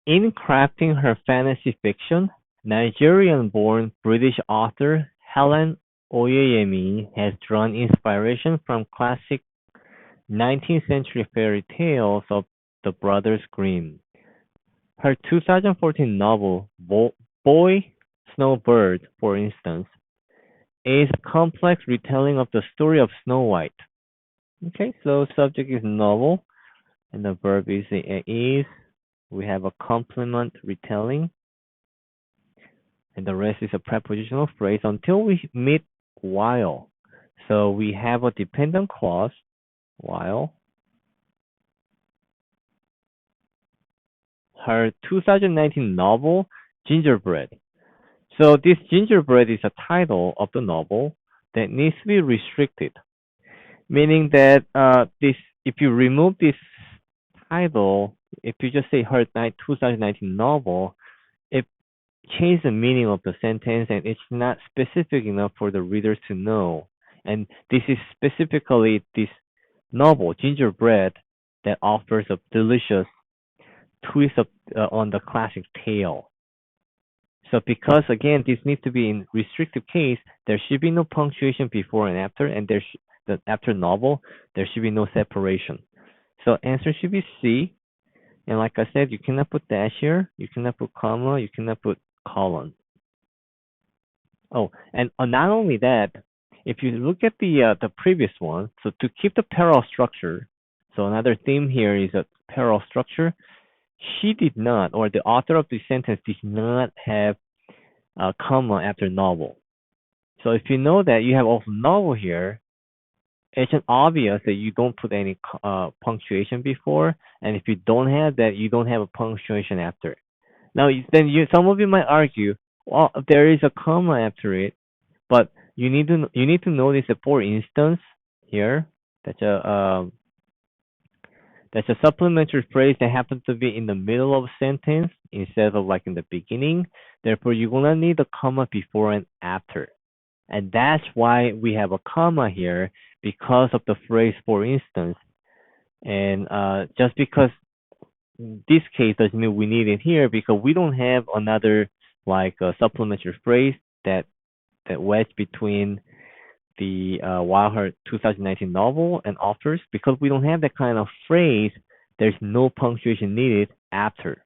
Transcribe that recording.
In crafting her fantasy fiction, Nigerian-born British author Helen Oyeyemi has drawn inspiration from classic 19th-century fairy tales of the Brothers Grimm. Her 2014 novel, Boy Snowbird, for instance, is a complex retelling of the story of Snow White. Okay, so subject is novel, and the verb is. We have a complement retelling, and the rest is a prepositional phrase until we meet while. So we have a dependent clause, while. Her 2019 novel, Gingerbread. So this Gingerbread is a title of the novel that needs to be restricted, meaning that this if you remove this title, if you just say her 2019 novel, it changes the meaning of the sentence and it's not specific enough for the readers to know. And this is specifically this novel, Gingerbread, that offers a delicious twist on the classic tale. So because again this needs to be in restrictive case, there should be no punctuation before and after, and after novel there should be no separation. So answer should be C. And like I said, you cannot put dash here, you cannot put comma, you cannot put colon. Oh, and not only that, if you look at the previous one, so to keep the parallel structure, so another theme here is a parallel structure. She did not, or the author of the sentence did not have a comma after novel. So if you know that you have also novel here, it's obvious that you don't put any punctuation before, and if you don't have that, you don't have a punctuation after. Now, then some of you might argue, well, there is a comma after it, but you need to notice that, for instance, here that's a supplementary phrase that happens to be in the middle of a sentence instead of like in the beginning. Therefore, you're gonna need a comma before and after. And that's why we have a comma here because of the phrase for instance. And just because this case doesn't mean we need it here because we don't have another like supplementary phrase that wedge between the Wild Heart 2019 novel and authors because we don't have that kind of phrase. There's no punctuation needed after.